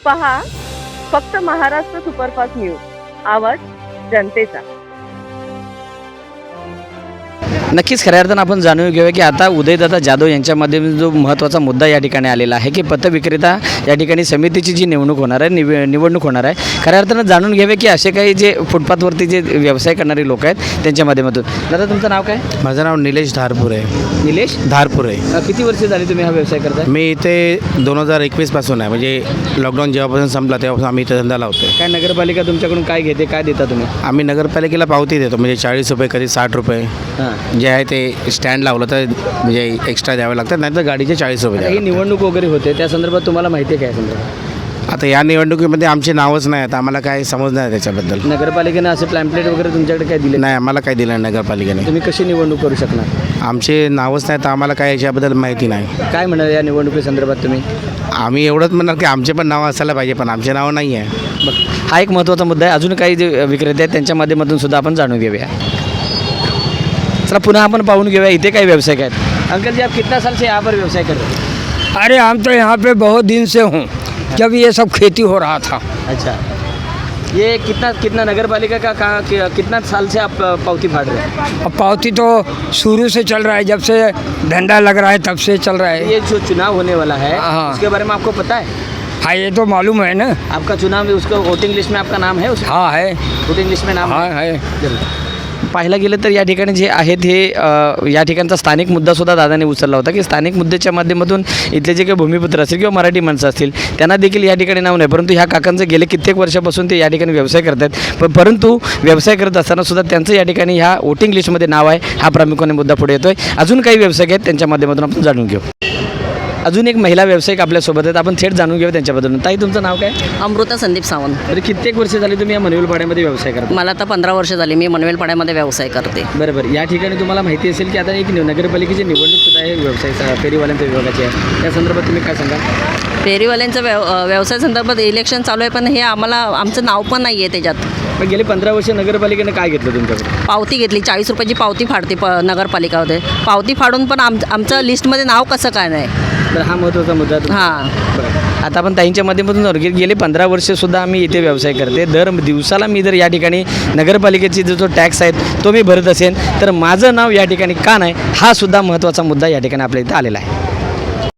पहा फक्त Maharashtra superfast news, आवाज जनतेचा. नक्कीच खऱ्या अर्थानं आपण जाणून घेऊया की आता उदयदादा जाधव यांच्यामध्ये जो महत्त्वाचा मुद्दा या ठिकाणी आलेला आहे की पथविक्रेता या ठिकाणी समितीची जी निवडणूक होणार आहे निवडणूक होणार आहे. खऱ्या अर्थानं जाणून घ्यावे की असे काही जे फुटपाथवरती जे व्यवसाय करणारे लोक आहेत त्यांच्या माध्यमातून. दादा तुमचं नाव काय? माझं नाव निलेश धारपूर आहे. निलेश धारपूर आहे. किती वर्ष झाली तुम्ही हा व्यवसाय करताय? मी इथे 2021 पासून आहे, म्हणजे लॉकडाऊन जेव्हापासून संपला तेव्हापासून आम्ही इथे धंदा लावतो. काय नगरपालिका तुमच्याकडून काय घेते, काय देता तुम्ही? आम्ही नगरपालिकेला पावती देतो, म्हणजे 40 रुपये कधी 60 रुपये हां, जे आहे ते स्टँड लावलं तर म्हणजे एक्स्ट्रा द्यावे लागतात, नाही तर गाडीचे 40 रुपये ही द्यावे. निवडणूक वगैरे होते त्या संदर्भात तुम्हाला माहिती आहे काय संदर्भात? आता या निवडणुकीमध्ये आमचे नावच नाही, आता आम्हाला काय समज नाही त्याच्याबद्दल. नगरपालिकेनं असं प्लॅम्पलेट वगैरे तुमच्याकडे काय दिले? नाही, आम्हाला काय दिलं नाही नगरपालिकेने. तुम्ही कशी निवडणूक करू शकणार? आमचे नावच नाही तर आम्हाला काय याच्याबद्दल माहिती नाही. काय म्हणाल या निवडणुकीसंदर्भात तुम्ही? आम्ही एवढंच म्हणणार की आमचे पण नाव असायला पाहिजे, पण आमचे नाव नाही आहे. बघ, हा एक महत्त्वाचा मुद्दा आहे. अजून काही जे विक्रेते आहेत त्यांच्या माध्यमातून सुद्धा आपण जाणून घेऊया. चला पुन्हा आपण पाहून घेऊया इथे काही व्यावसायिक आहेत. अंकल जी, आप कितना साल से यहाँ पर व्यवसाय कर रहे हैं? अरे हम तो यहाँ पे बहुत दिन से हूँ, जब ये सब खेती हो रहा था. अच्छा, ये कितना नगरपालिका का कितना साल से आप पावती फाड़ रहे हैं? अब पावती तो शुरू से चल रहा है, जब से धंधा लग रहा है तब से चल रहा है. ये जो चुनाव होने वाला है हाँ। उसके बारे में आपको पता है? हाँ, ये तो मालूम है ना. आपका चुनाव उसको वोटिंग लिस्ट में आपका नाम है? उस हाँ है. वोटिंग लिस्ट में नाम हाँ है. जरूर. पाहायला गेलं तर या ठिकाणी जे आहेत हे या ठिकाणचा स्थानिक मुद्दासुद्धा दादाने उचलला होता की स्थानिक मुद्द्याच्या माध्यमातून इथले जे काही भूमिपुत्र असतील किंवा मराठी माणसं असतील त्यांना देखील या ठिकाणी नाव नाही, परंतु ह्या काकांचं गेले कित्येक वर्षापासून ते या ठिकाणी व्यवसाय करतात. परंतु व्यवसाय करत असताना सुद्धा त्यांचं या ठिकाणी ह्या वोटिंग लिस्टमध्ये नाव आहे. हा प्रामुख्याने मुद्दा पुढे येतोय. अजून काही व्यावसायिक आहेत त्यांच्या माध्यमातून आपण जाणून घेऊ. अजून एक महिला व्यावसायिक आपल्यासोबत आहेत, आपण थेट जाणून घेऊ त्यांच्याबद्दल. ताई तुमचं नाव काय? अमृता संदीप सावंत. तर कित्येक वर्ष झाली तुम्ही या मनवेलपाड्यामध्ये व्यवसाय करता? मला आता 15 वर्ष झाली, मी मनवेलपाड्यामध्ये व्यवसाय करते. बरोबर. या ठिकाणी तुम्हाला माहिती असेल की आता एक नगरपालिकेची निवडणूक सुद्धा आहे व्यवसाय फेरीवाल्यांच्या विभागाची आहे, त्या संदर्भात तुम्ही काय सांगा? फेरीवाल्यांचं व्यवसाय संदर्भात इलेक्शन चालू आहे, पण हे आमचं नाव पण नाही आहे त्याच्यात. पण गेले 15 वर्ष नगरपालिकेनं काय घेतलं तुमच्याकडे? पावती घेतली, 40 रुपयाची पावती फाडते नगरपालिकामध्ये. पावती फाडून पण आमचं लिस्टमध्ये नाव कसं काय नाही? तर हा महत्त्वाचा मुद्दा आहे. हां, आता आपण ताईंच्या माध्यमातून गेले 15 वर्षसुद्धा आम्ही इथे व्यवसाय करते. दर दिवसाला मी जर या ठिकाणी नगरपालिकेची जो टॅक्स आहे तो मी भरत असेल तर माझं नाव या ठिकाणी का नाही, हा सुद्धा महत्त्वाचा मुद्दा या ठिकाणी आपल्या इथे आलेला आहे.